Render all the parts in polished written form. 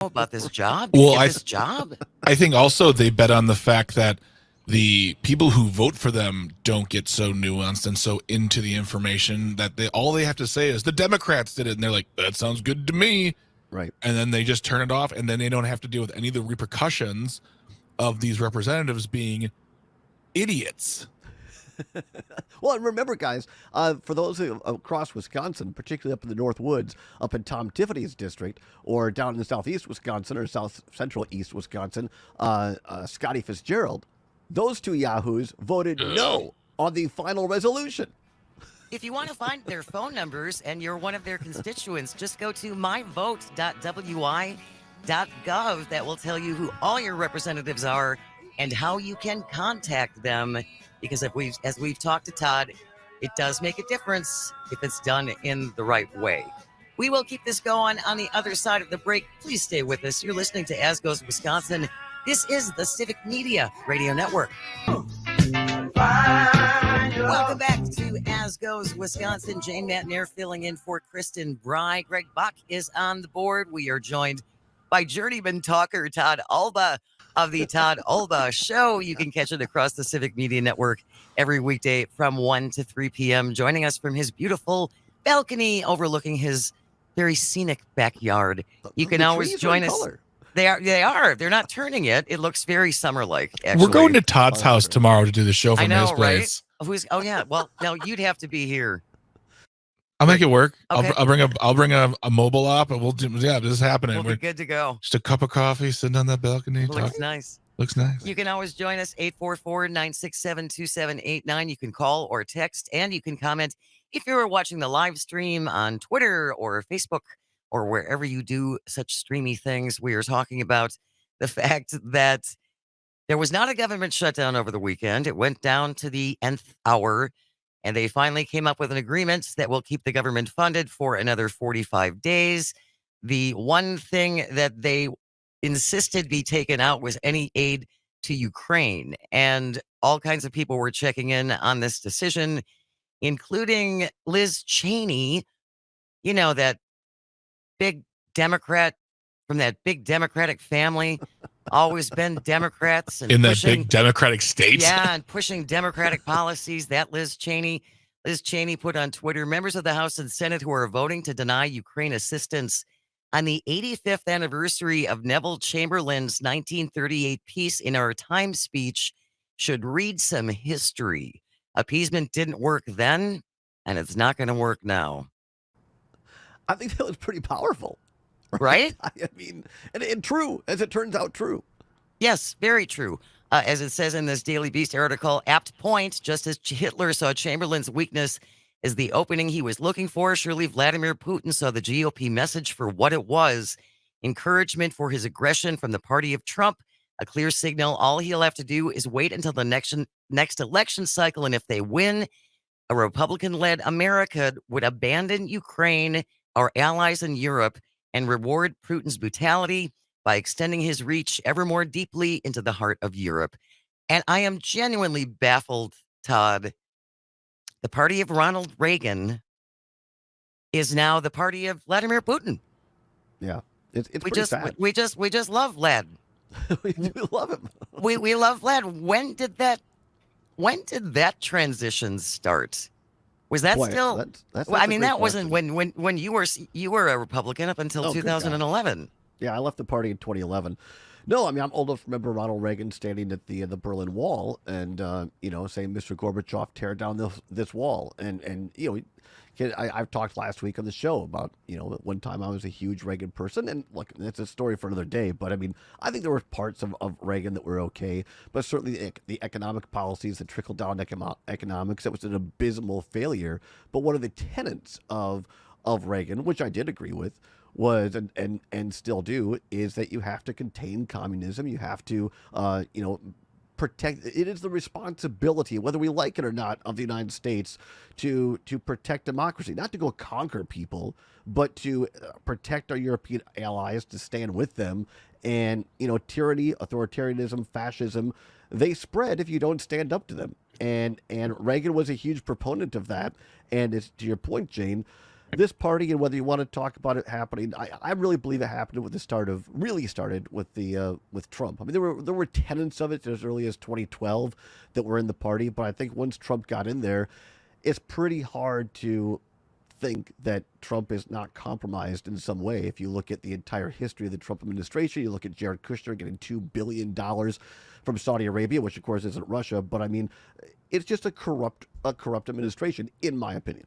about this job? Did Well, you get this job? I think also they bet on the fact that the people who vote for them don't get so nuanced and so into the information that all they have to say is the Democrats did it, and they're like, that sounds good to me. Right. And then they just turn it off, and then they don't have to deal with any of the repercussions of these representatives being idiots. Well, and remember, guys, for those who across Wisconsin, particularly up in the North Woods, up in Tom Tiffany's district, or down in the southeast Wisconsin or south central east Wisconsin, Scotty Fitzgerald, those two yahoos voted no on the final resolution. If you want to find their phone numbers and you're one of their constituents, just go to myvote.wi.gov. That will tell you who all your representatives are and how you can contact them. Because as we've talked to Todd, it does make a difference if it's done in the right way. We will keep this going on the other side of the break. Please stay with us. You're listening to As Goes Wisconsin. This is the Civic Media Radio Network. Welcome back to As Goes Wisconsin. Jane Matnair filling in for Kristen Bry. Greg Bach is on the board. We are joined by journeyman talker Todd Albaugh of the Todd Albaugh Show. You can catch it across the Civic Media Network every weekday from 1 to 3 p.m. Joining us from his beautiful balcony overlooking his very scenic backyard. You can always join us. They are. They're not turning it. It looks very summer-like, actually. We're going to Todd's house tomorrow to do the show from his place. Right? Oh, yeah. Well, no, you'd have to be here. I'll make it work. Okay. I'll bring a mobile app, and we'll do. Yeah, this is happening. We'll be good to go. Just a cup of coffee, sitting on that balcony. Looks nice. Looks nice. You can always join us 844-967-2789. You can call or text, and you can comment if you're watching the live stream on Twitter or Facebook or wherever you do such streamy things. We are talking about the fact that there was not a government shutdown over the weekend. It went down to the nth hour. And they finally came up with an agreement that will keep the government funded for another 45 days. The one thing that they insisted be taken out was any aid to Ukraine. And all kinds of people were checking in on this decision, including Liz Cheney, you know, that big Democrat from that big Democratic family, always been Democrats. And in that big Democratic state. Yeah, and pushing Democratic policies. That Liz Cheney put on Twitter, members of the House and Senate who are voting to deny Ukraine assistance on the 85th anniversary of Neville Chamberlain's 1938 Peace in Our Time speech should read some history. Appeasement didn't work then, and it's not going to work now. I think that was pretty powerful. Right? I mean, and true, as it turns out, true. Yes, very true. As it says in this Daily Beast article, apt point, just as Hitler saw Chamberlain's weakness as the opening he was looking for, surely Vladimir Putin saw the GOP message for what it was. Encouragement for his aggression from the party of Trump, a clear signal. All he'll have to do is wait until the next election cycle, and if they win, a Republican-led America would abandon Ukraine, our allies in Europe, and reward Putin's brutality by extending his reach ever more deeply into the heart of Europe. And I am genuinely baffled, Todd. The party of Ronald Reagan is now the party of Vladimir Putin. Yeah, it's pretty sad. We just love Vlad. We do love him. we love Vlad. When did that transition start? Was that still? That's well, I mean, that wasn't when you were a Republican up until 2011. Yeah, I left the party in 2011. No, I mean, I'm old enough to remember Ronald Reagan standing at the Berlin Wall and saying, "Mr. Gorbachev, tear down this wall." And I've talked last week on the show about at one time I was a huge Reagan person, and look, it's a story for another day. But I mean, I think there were parts of Reagan that were okay, but certainly the economic policies, the trickle down economics, that was an abysmal failure. But one of the tenets of Reagan, which I did agree with, was and still do, is that you have to contain communism. You have to protect. It is the responsibility, whether we like it or not, of the United States to protect democracy, not to go conquer people, but to protect our European allies, to stand with them. And tyranny, authoritarianism, fascism, they spread if you don't stand up to them. And Reagan was a huge proponent of that. And it's, to your point, Jane, this party, and whether you want to talk about it happening, I really believe it happened with really started with with Trump. I mean, there were tenets of it as early as 2012 that were in the party, but I think once Trump got in there, it's pretty hard to think that Trump is not compromised in some way. If you look at the entire history of the Trump administration, you look at Jared Kushner getting $2 billion from Saudi Arabia, which of course isn't Russia, but I mean, it's just a corrupt administration, in my opinion.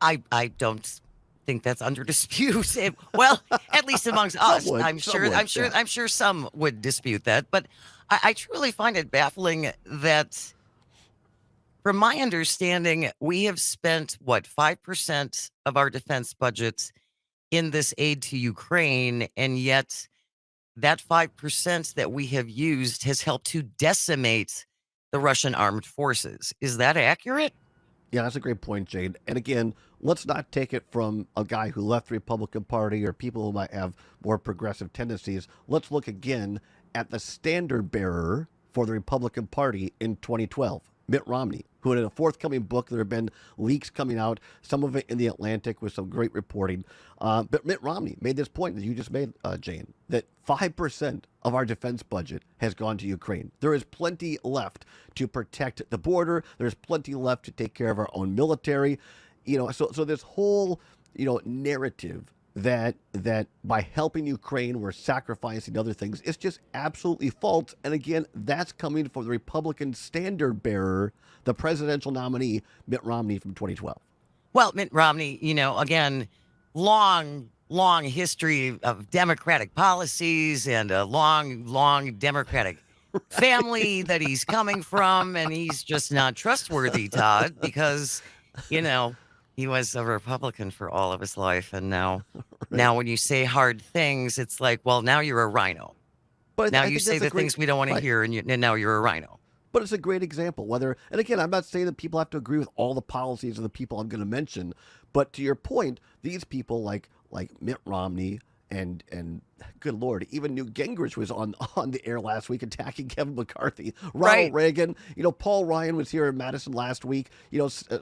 I don't think that's under dispute. Well, at least amongst us, I'm sure some would dispute that. But I truly find it baffling that, from my understanding, we have spent what 5% of our defense budget in this aid to Ukraine, and yet that 5% that we have used has helped to decimate the Russian armed forces. Is that accurate? Yeah, that's a great point, Jade. And again, let's not take it from a guy who left the Republican Party or people who might have more progressive tendencies. Let's look again at the standard bearer for the Republican Party in 2012, Mitt Romney, who in a forthcoming book, there have been leaks coming out, some of it in the Atlantic with some great reporting. But Mitt Romney made this point that you just made, Jane, that 5% of our defense budget has gone to Ukraine. There is plenty left to protect the border. There's plenty left to take care of our own military. So this whole, narrative that by helping Ukraine, we're sacrificing other things, it's just absolutely false. And again, that's coming from the Republican standard bearer, the presidential nominee, Mitt Romney from 2012. Well, Mitt Romney, again, long history of Democratic policies and a long Democratic family that he's coming from, and he's just not trustworthy, Todd, because, he was a Republican for all of his life, and now when you say hard things, it's like, well, now you're a rhino. But now you say the things we don't want to hear, and now you're a rhino. But it's a great example. And again, I'm not saying that people have to agree with all the policies of the people I'm going to mention, but to your point, these people like Mitt Romney and good Lord, even Newt Gingrich was on the air last week attacking Kevin McCarthy. Ronald Reagan, Paul Ryan was here in Madison last week,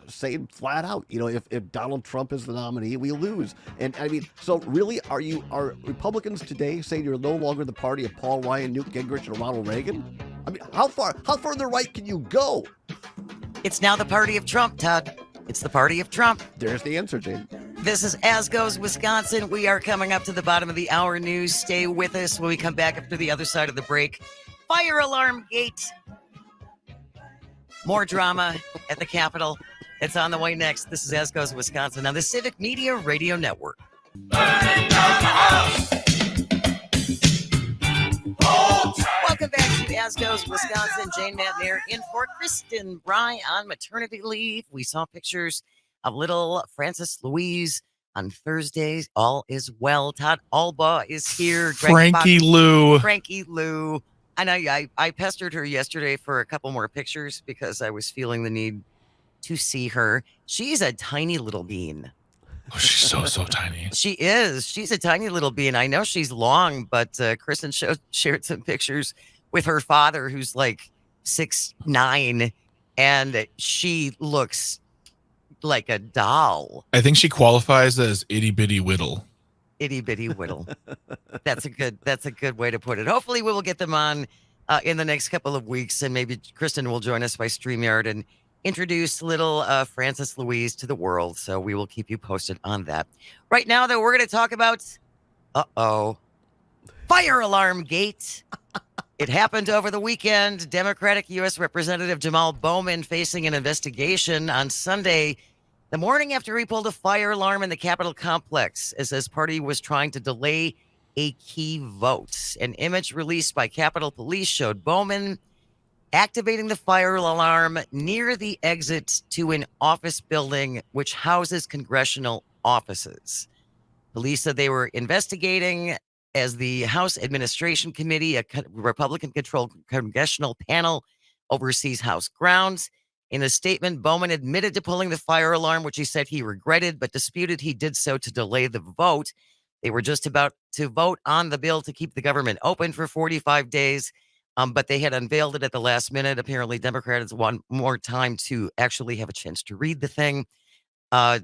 saying flat out, if Donald Trump is the nominee, we lose. And I mean, so really, are Republicans today saying you're no longer the party of Paul Ryan, Newt Gingrich, and Ronald Reagan? I mean, how far to the right can you go? It's now the party of Trump, Todd. It's the party of Trump. There's the answer, Jane. This is As Goes Wisconsin. We are coming up to the bottom of the hour news. Stay with us when we come back up to the other side of the break. Fire alarm gate. More drama at the Capitol. It's on the way next. This is As Goes Wisconsin on the Civic Media Radio Network. Welcome back to As Goes Wisconsin. Jane Matnair in for Kristen Bry on maternity leave. We saw pictures of little Frances Louise on Thursdays. All is well. Todd Albaugh is here. Frankie Lou. I know. I pestered her yesterday for a couple more pictures because I was feeling the need to see her. She's a tiny little bean. Oh, she's so tiny. She is. She's a tiny little bean. I know she's long, but Kristen shared some pictures with her father, who's like 6'9", and she looks like a doll. I think she qualifies as itty bitty whittle. Itty bitty whittle. That's a good way to put it. Hopefully we will get them on in the next couple of weeks, and maybe Kristen will join us by StreamYard and introduce little Frances Louise to the world. So we will keep you posted on that. Right now, though, we're going to talk about fire alarm gate. It happened over the weekend. Democratic U.S. Representative Jamal Bowman facing an investigation on Sunday, the morning after he pulled a fire alarm in the Capitol complex as his party was trying to delay a key vote. An image released by Capitol Police showed Bowman activating the fire alarm near the exit to an office building which houses congressional offices. Police said they were investigating as the House Administration Committee, a Republican-controlled congressional panel, oversees House grounds. In a statement, Bowman admitted to pulling the fire alarm, which he said he regretted, but disputed he did so to delay the vote. They were just about to vote on the bill to keep the government open for 45 days, but they had unveiled it at the last minute. Apparently, Democrats want more time to actually have a chance to read the thing.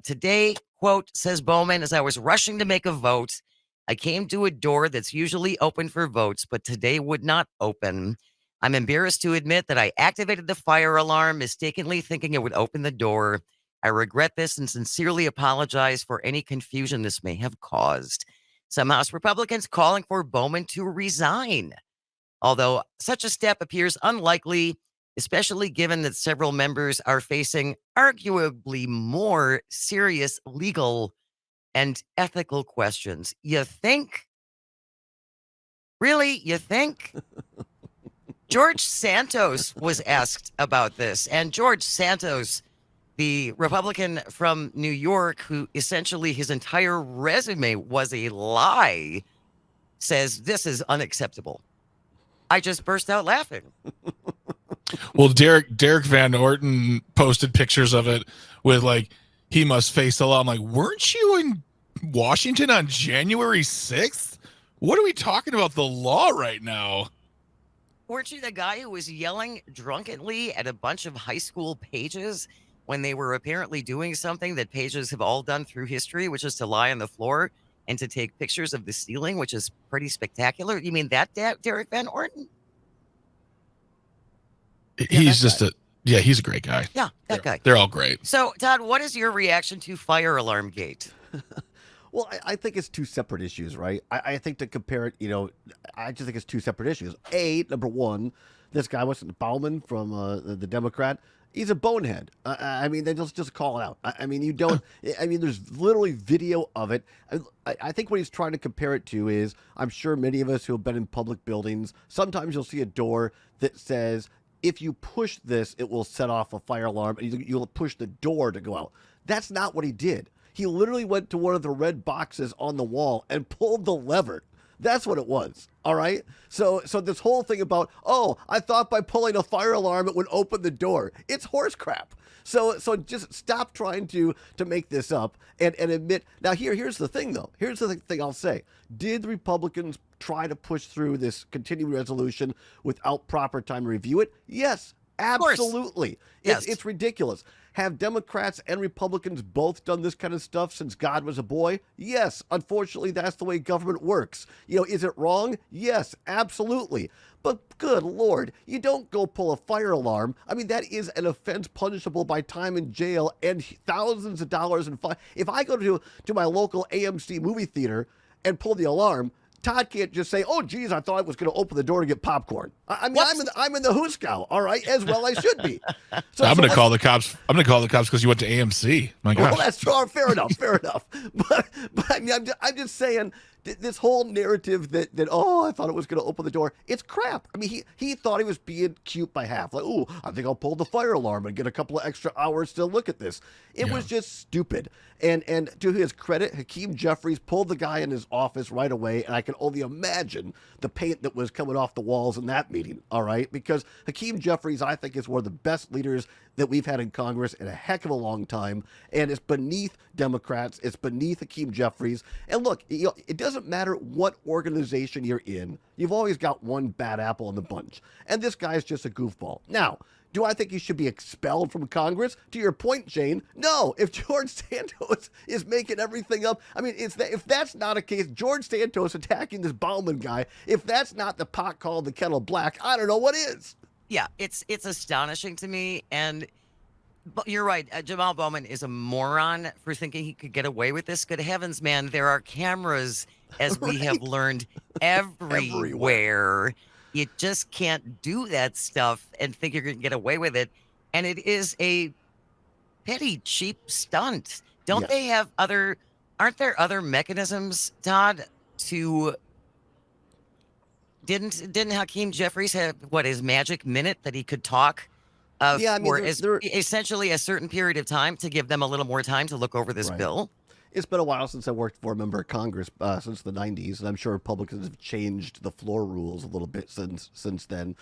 Today, Quote, says Bowman, as I was rushing to make a vote, I came to a door that's usually open for votes, but today would not open. I'm embarrassed to admit that I activated the fire alarm, mistakenly thinking it would open the door. I regret this and sincerely apologize for any confusion this may have caused. Some House Republicans calling for Bowman to resign, although such a step appears unlikely, especially given that several members are facing arguably more serious legal and ethical questions. You think? Really? You think? George Santos was asked about this, and George Santos, the Republican from New York, who essentially his entire resume was a lie, says this is unacceptable. I just burst out laughing. Well, Derek Van Orton posted pictures of it with like, he must face the law. I'm like, weren't you in Washington on January 6th? What are we talking about the law right now? Weren't you the guy who was yelling drunkenly at a bunch of high school pages when they were apparently doing something that pages have all done through history, which is to lie on the floor and to take pictures of the ceiling, which is pretty spectacular? You mean that Derek Van Orton? He's just he's a great guy. Yeah, that guy. They're all great. So, Todd, what is your reaction to fire alarm gate? Well, I think it's two separate issues, right? I think to compare it, I just think it's two separate issues. Number one, this guy, Bauman from the Democrat, he's a bonehead. I mean, they just call it out. I mean, you don't. I mean, there's literally video of it. I think what he's trying to compare it to is, I'm sure many of us who have been in public buildings, sometimes you'll see a door that says, if you push this, it will set off a fire alarm, and you'll push the door to go out. That's not what he did. He literally went to one of the red boxes on the wall and pulled the lever. That's what it was. All right. So this whole thing about, oh, I thought by pulling a fire alarm it would open the door. It's horse crap. So just stop trying to make this up and admit. Now here's the thing though. Here's the thing I'll say. Did the Republicans try to push through this continuing resolution without proper time to review it? Yes, absolutely. Yes. It's ridiculous. Have Democrats and Republicans both done this kind of stuff since God was a boy? Yes. Unfortunately, that's the way government works. Is it wrong? Yes, absolutely. But good Lord, you don't go pull a fire alarm. I mean, that is an offense punishable by time in jail and thousands of dollars in fine. If I go to my local AMC movie theater and pull the alarm, Todd can't just say, "Oh, geez, I thought I was going to open the door to get popcorn." I mean, I'm in the Hooskow, all right, as well I should be. So I'm going to call the cops. I'm going to call the cops because you went to AMC. My gosh. Well, that's fair enough. But I mean, I'm just saying this whole narrative that oh, I thought it was going to open the door. It's crap. I mean, he thought he was being cute by half. Like, oh, I think I'll pull the fire alarm and get a couple of extra hours to look at this. It was just stupid. And to his credit, Hakeem Jeffries pulled the guy in his office right away, and I can only imagine the paint that was coming off the walls in that meeting, all right? Because Hakeem Jeffries, I think, is one of the best leaders that we've had in Congress in a heck of a long time, and it's beneath Democrats, it's beneath Hakeem Jeffries. And look, it doesn't matter what organization you're in, you've always got one bad apple in the bunch, and this guy's just a goofball. Now, do I think he should be expelled from Congress? To your point, Jane, no. If George Santos is making everything up, I mean, if that's not a case, George Santos attacking this Bauman guy, if that's not the pot called the kettle black, I don't know what is. Yeah, it's astonishing to me. And you're right. Jamal Bowman is a moron for thinking he could get away with this. Good heavens, man. There are cameras, as we have learned, everywhere. You just can't do that stuff and think you're going to get away with it. And it is a petty, cheap stunt. Aren't there other mechanisms, Todd, didn't Hakeem Jeffries have his magic minute that he could talk for essentially a certain period of time to give them a little more time to look over this bill? It's been a while since I worked for a member of Congress, since the 90s, and I'm sure Republicans have changed the floor rules a little bit since then.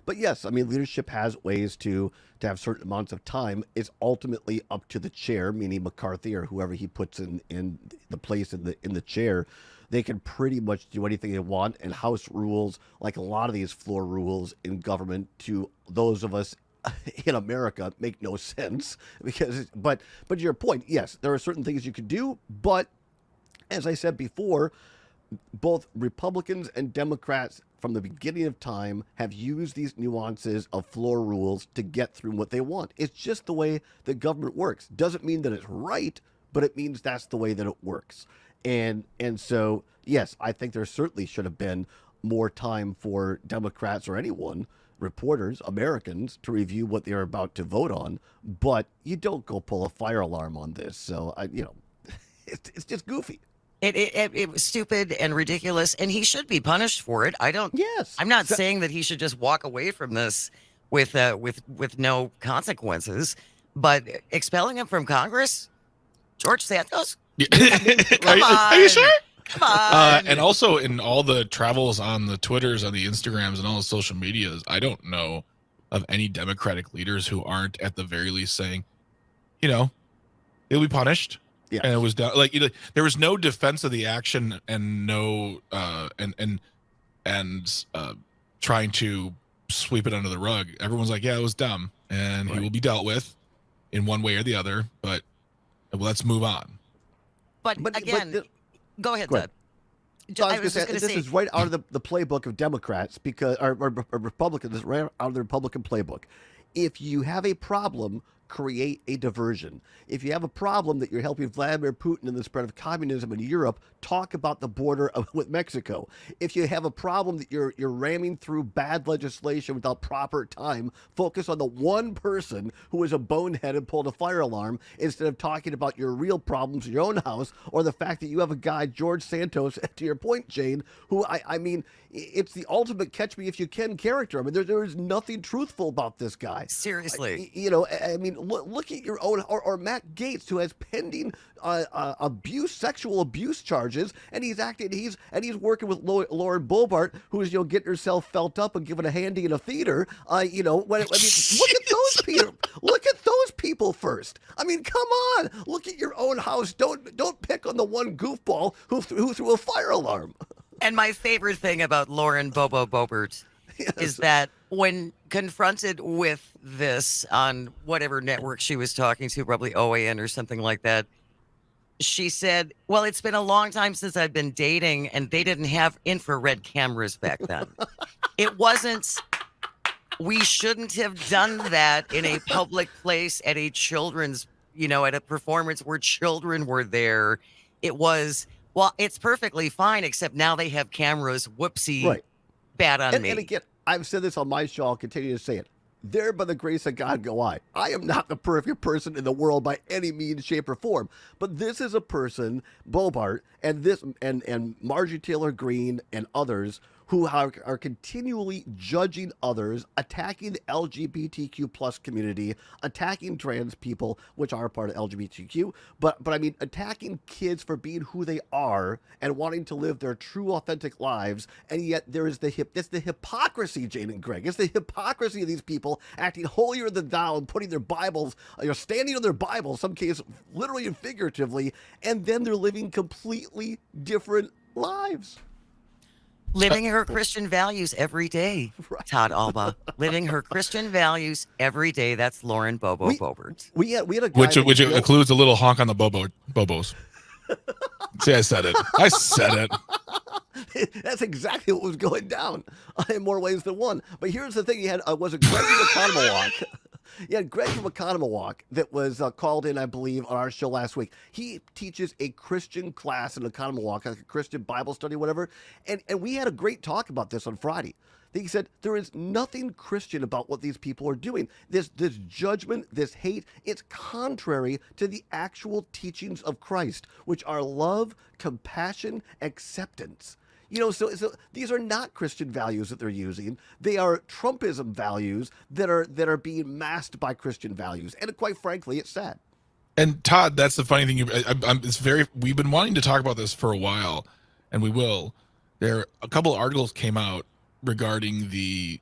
But yes, I mean, leadership has ways to have certain amounts of time. It's ultimately up to the chair, meaning McCarthy or whoever he puts in the place in the chair. They can pretty much do anything they want, and House rules, like a lot of these floor rules in government, to those of us in America make no sense because, but to your point, yes, there are certain things you could do, but as I said before, both Republicans and Democrats from the beginning of time have used these nuances of floor rules to get through what they want. It's just the way the government works. Doesn't mean that it's right, but it means that's the way that it works. And so, yes, I think there certainly should have been more time for Democrats or anyone, reporters, Americans, to review what they're about to vote on. But you don't go pull a fire alarm on this. So, it's just goofy. It was stupid and ridiculous, and he should be punished for it. Yes. I'm not saying that he should just walk away from this with no consequences, but expelling him from Congress, George Santos. Come on, are you sure? Come on. And also in all the travels on the Twitters, on the Instagrams, and all the social medias, I don't know of any Democratic leaders who aren't at the very least saying, he'll be punished. Yeah. And it was done, like, there was no defense of the action and no trying to sweep it under the rug. Everyone's like, yeah, it was dumb, and he will be dealt with in one way or the other. But let's move on. But again, go ahead, Todd. So I was just going to say, this is right out of the playbook of Democrats because or Republicans, right out of the Republican playbook. If you have a problem, create a diversion. If you have a problem that you're helping Vladimir Putin in the spread of communism in Europe, talk about the border with Mexico. If you have a problem that you're ramming through bad legislation without proper time, focus on the one person who is a bonehead and pulled a fire alarm instead of talking about your real problems in your own house or the fact that you have a guy, George Santos, to your point, Jane, who I mean, it's the ultimate catch me if you can character. I mean, there is nothing truthful about this guy. Seriously. I mean, look at your own, or Matt Gaetz, who has pending sexual abuse charges, and he's working with Lauren Boebert, who is getting herself felt up and giving a handy in a theater. Look at those people. Look at those people first. I mean, come on. Look at your own house. Don't pick on the one goofball who threw a fire alarm. And my favorite thing about Lauren Boebert is that when confronted with this on whatever network she was talking to, probably OAN or something like that, she said, well, it's been a long time since I've been dating, and they didn't have infrared cameras back then. It wasn't, we shouldn't have done that in a public place at a children's, at a performance where children were there. It was, well, it's perfectly fine, except now they have cameras. Whoopsie, right. Bad on me. And again, I've said this on my show. I'll continue to say it. There, by the grace of God, go I. I am not the perfect person in the world by any means, shape, or form. But this is a person, Boebert, and Marjorie Taylor Greene and others who are continually judging others, attacking the LGBTQ plus community, attacking trans people, which are part of LGBTQ, but I mean, attacking kids for being who they are and wanting to live their true, authentic lives, and yet there is it's the hypocrisy, Jane and Greg. It's the hypocrisy of these people acting holier than thou and putting their Bibles, standing on their Bibles, some cases literally and figuratively, and then they're living completely different lives. Living her Christian values every day, right. Todd Albaugh. Living her Christian values every day. That's Lauren Boebert. We had a guy which includes a little honk on the bobos. See, I said it. That's exactly what was going down in more ways than one. But here's the thing: you had was it Greg from Economawalk? Yeah, Greg from Economawalk that was called in, I believe, on our show last week. He teaches a Christian class in Economawalk, like a Christian Bible study, whatever. And we had a great talk about this on Friday. He said there is nothing Christian about what these people are doing. This judgment, this hate, it's contrary to the actual teachings of Christ, which are love, compassion, acceptance. So these are not Christian values that they're using. They are Trumpism values that are being masked by Christian values. And quite frankly, it's sad. And Todd, that's the funny thing. We've been wanting to talk about this for a while, and we will. A couple of articles came out regarding the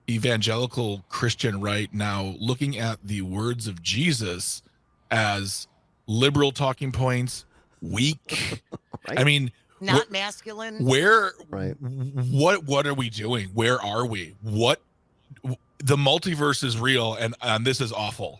evangelical Christian right now looking at the words of Jesus as liberal talking points, weak. Right? I mean, not masculine. Where, right? What are we doing? Where are we? What the multiverse is real, and this is awful.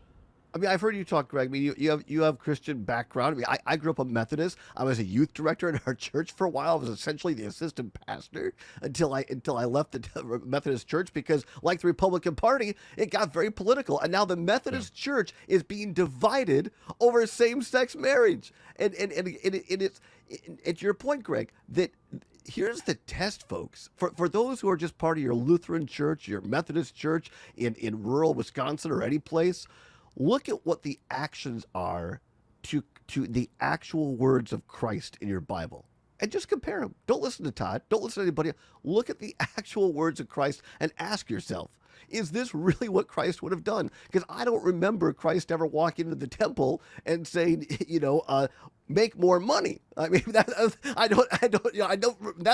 I mean, I've heard you talk, Greg. I mean, you have Christian background. I mean, I grew up a Methodist. I was a youth director in our church for a while. I was essentially the assistant pastor until I left the Methodist church because, like the Republican Party, it got very political. And now the Methodist church is being divided over same-sex marriage. And it's your point, Greg, that here's the test, folks. For those who are just part of your Lutheran church, your Methodist church in rural Wisconsin or any place. Look at what the actions are to the actual words of Christ in your Bible. And just compare them. Don't listen to Todd. Don't listen to anybody. Look at the actual words of Christ and ask yourself, is this really what Christ would have done? Because I don't remember Christ ever walking into the temple and saying, make more money. I mean, that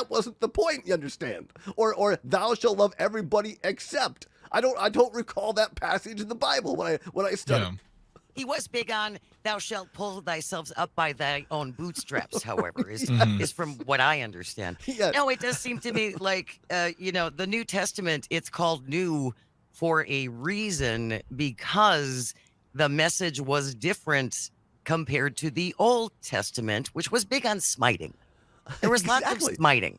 wasn't the point, you understand? Or thou shalt love everybody except. I don't recall that passage in the Bible when I studied. Yeah. He was big on "thou shalt pull thyself up by thy own bootstraps." However, is from what I understand. Yeah. No, it does seem to me like the New Testament. It's called new for a reason because the message was different compared to the Old Testament, which was big on smiting. There was lots of smiting.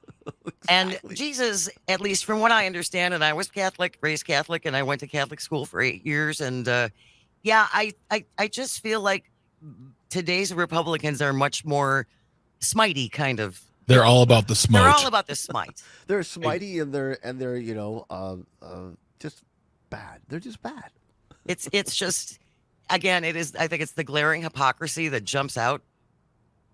And Jesus, at least from what I understand, and I was Catholic, raised Catholic, and I went to Catholic school for 8 years. And I just feel like today's Republicans are much more smitey kind of. They're all about the smite. They're all about the smite. They're smitey and they're just bad. They're just bad. It's just, again, it is. I think it's the glaring hypocrisy that jumps out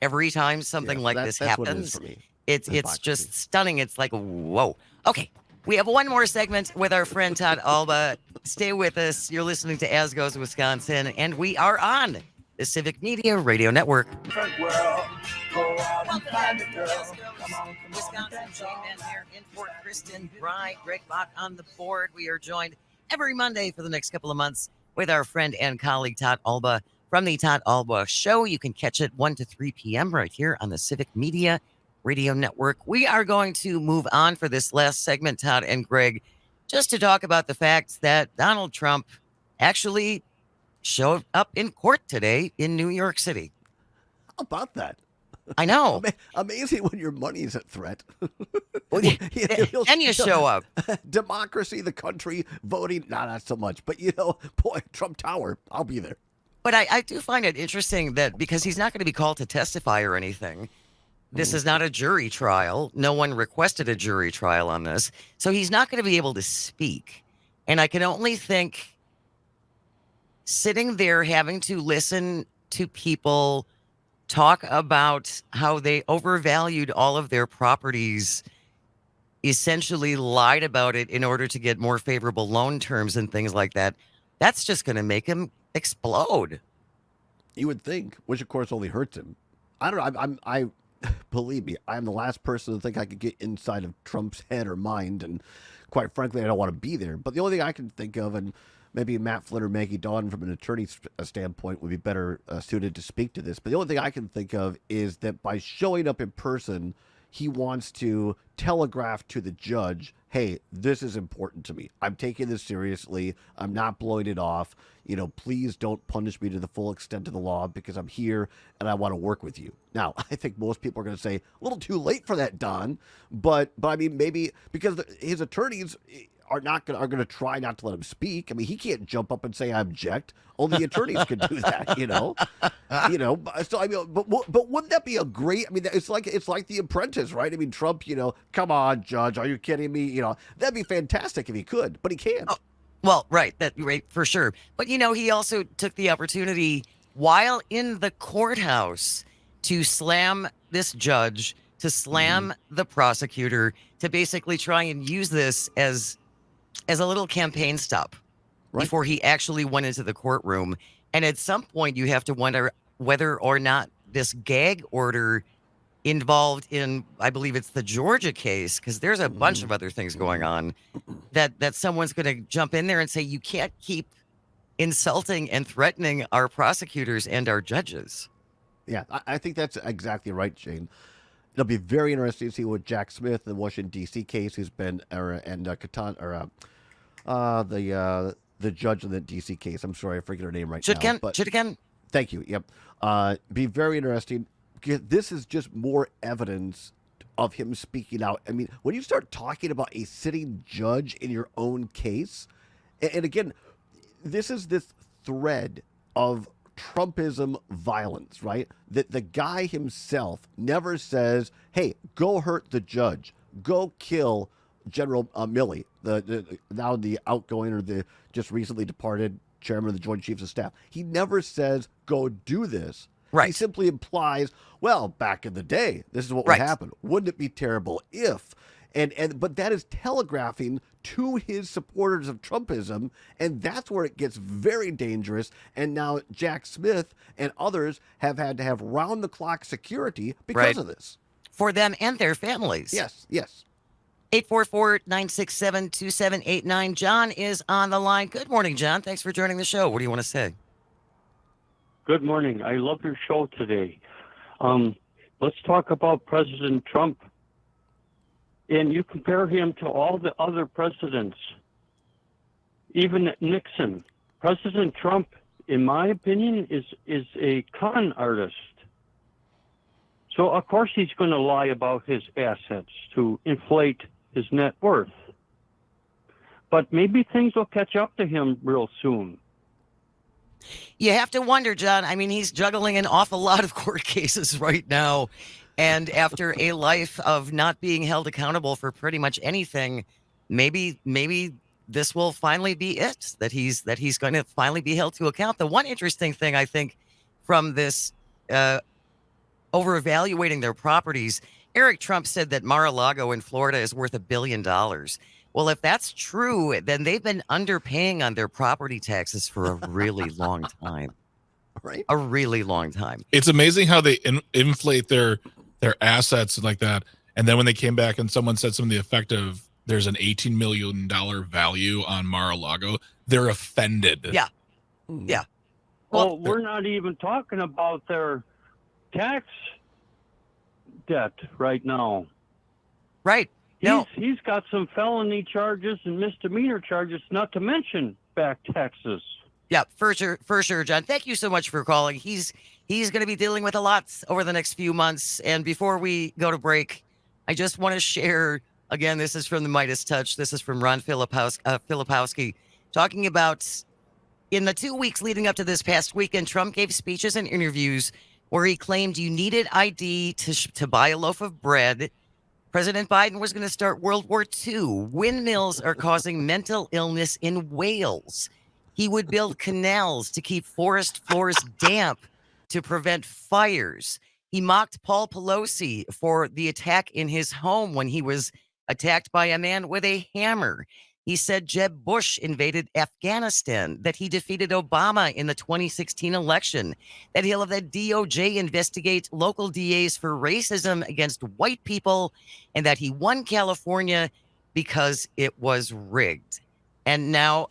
every time something like this that's happens. What it is for me. It's just stunning. It's like, whoa. Okay, we have one more segment with our friend Todd Albaugh. Stay with us. You're listening to As Goes Wisconsin, and we are on the Civic Media Radio Network. Welcome back to As Goes Wisconsin. Jane and here in Fort Kristen. Greg Bott on the board. We are joined every Monday for the next couple of months with our friend and colleague Todd Albaugh from the Todd Albaugh Show. You can catch it 1 to 3 p.m. right here on the Civic Media Radio Network. We are going to move on for this last segment, Todd and Greg, just to talk about the fact that Donald Trump actually showed up in court today in New York City. How about that? I know. Amazing when your money is at threat. And you show up. Democracy, the country, voting, not so much. But, boy, Trump Tower, I'll be there. But I do find it interesting that because he's not going to be called to testify or anything, this is not a jury trial. No one requested a jury trial on this. So he's not going to be able to speak. And I can only think sitting there having to listen to people talk about how they overvalued all of their properties, essentially lied about it in order to get more favorable loan terms and things like that. That's just going to make him explode. You would think, which of course only hurts him. I don't know. I believe me, I'm the last person to think I could get inside of Trump's head or mind, and quite frankly, I don't want to be there. But the only thing I can think of, and maybe Matt Flynn or Maggie Dawn from an attorney's standpoint would be better suited to speak to this. But the only thing I can think of is that by showing up in person, he wants to telegraph to the judge, hey, this is important to me. I'm taking this seriously. I'm not blowing it off. Please don't punish me to the full extent of the law because I'm here and I want to work with you. Now, I think most people are going to say, a little too late for that, Don. But I mean, maybe because his attorneys are going to try not to let him speak. I mean, he can't jump up and say I object. Only attorneys can do that, So I mean, but wouldn't that be a great? I mean, it's like The Apprentice, right? I mean, Trump, come on, Judge, are you kidding me? That'd be fantastic if he could, but he can't. Oh, well, right, for sure. But he also took the opportunity while in the courthouse to slam this judge, to slam the prosecutor, to basically try and use this as a little campaign stop before he actually went into the courtroom. And at some point, you have to wonder whether or not this gag order involved in, I believe it's the Georgia case, because there's a bunch of other things going on, that someone's going to jump in there and say, you can't keep insulting and threatening our prosecutors and our judges. Yeah, I think that's exactly right, Jane. It'll be very interesting to see what Jack Smith, the Washington D.C. case, who's been, The judge in the D.C. case. I'm sorry, I forget her name right now. Shutdown. Thank you. Yep. Be very interesting. This is just more evidence of him speaking out. I mean, when you start talking about a sitting judge in your own case, and again, this is this thread of Trumpism violence, right? That the guy himself never says, "Hey, go hurt the judge, go kill General Milley, now the outgoing or the just recently departed chairman of the Joint Chiefs of Staff." He never says, "Go do this." Right. He simply implies, "Well, back in the day, this is what would happen. Wouldn't it be terrible if?" But that is telegraphing to his supporters of Trumpism, and that's where it gets very dangerous. And now Jack Smith and others have had to have round-the-clock security because of this. For them and their families. Yes, yes. 844-967-2789. John is on the line. Good morning, John. Thanks for joining the show. What do you want to say? Good morning. I love your show today. Let's talk about President Trump. And you compare him to all the other presidents, even Nixon. President Trump, in my opinion, is a con artist. So, of course, he's going to lie about his assets to inflate his net worth. But maybe things will catch up to him real soon. You have to wonder, John. I mean, he's juggling an awful lot of court cases right now. And after a life of not being held accountable for pretty much anything, maybe this will finally be it, that he's going to finally be held to account. The one interesting thing, I think, from this over evaluating their properties, Eric Trump said that Mar-a-Lago in Florida is worth $1 billion. Well, if that's true, then they've been underpaying on their property taxes for a really long time. Right? A really long time. It's amazing how they inflate their assets like that. And then when they came back and someone said something to the effect of there's an $18 million value on Mar-a-Lago, they're offended. Yeah. Yeah. Well, we're not even talking about their tax debt right now. Right. No. He's got some felony charges and misdemeanor charges, not to mention back taxes. Yeah, for sure, John. Thank you so much for calling. He's going to be dealing with a lot over the next few months. And before we go to break, I just want to share, again, this is from the Midas Touch. This is from Ron Filipowski, talking about in the 2 weeks leading up to this past weekend, Trump gave speeches and interviews where he claimed you needed ID to buy a loaf of bread. President Biden was going to start World War II. Windmills are causing mental illness in Wales. He would build canals to keep forest floors damp to prevent fires. He mocked Paul Pelosi for the attack in his home when he was attacked by a man with a hammer. He said Jeb Bush invaded Afghanistan, that he defeated Obama in the 2016 election, that he'll have the DOJ investigate local DAs for racism against white people, and that he won California because it was rigged. And now,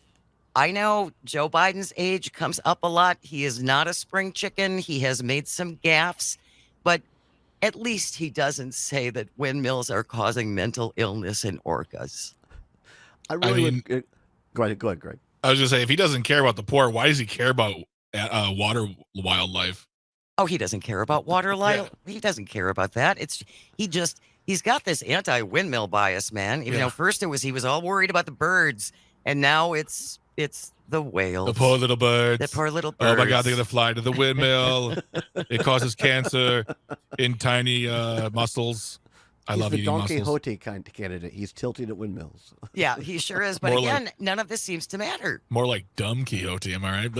I know Joe Biden's age comes up a lot. He is not a spring chicken. He has made some gaffes, but at least he doesn't say that windmills are causing mental illness in orcas. Go ahead, Greg. I was going to say, if he doesn't care about the poor, why does he care about water wildlife? Oh, he doesn't care about water life. Yeah. He doesn't care about that. He's got this anti-windmill bias, man. You know, first he was all worried about the birds, and now it's the whales. The poor little birds. The poor little birds. Oh my God, they're gonna fly to the windmill. It causes cancer in tiny mussels. I love eating mussels. He's the Don Quixote kind of candidate. He's tilting at windmills. Yeah, he sure is. But again, none of this seems to matter. More like dumb Quixote, am I right?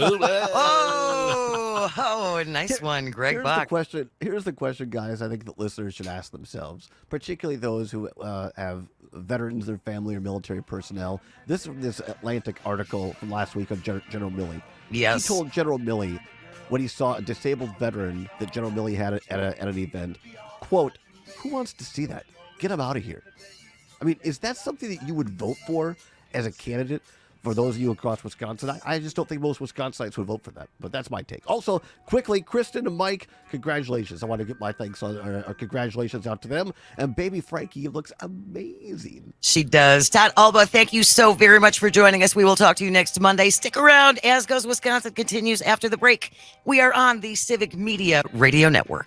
Nice one, Greg Bach. Here's the question, guys, I think that listeners should ask themselves, particularly those who have veterans, their family, or military personnel. This Atlantic article from last week of General Milley. Yes. He told General Milley when he saw a disabled veteran that General Milley had at an event, quote, "Who wants to see that? Get him out of here." I mean, is that something that you would vote for as a candidate for those of you across Wisconsin. I just don't think most Wisconsinites would vote for that. But that's my take. Also, quickly, Kristen and Mike, congratulations. I want to get my thanks or congratulations out to them. And baby Frankie looks amazing. She does. Todd Albaugh, thank you so very much for joining us. We will talk to you next Monday. Stick around. As Goes Wisconsin continues after the break. We are on the Civic Media Radio Network.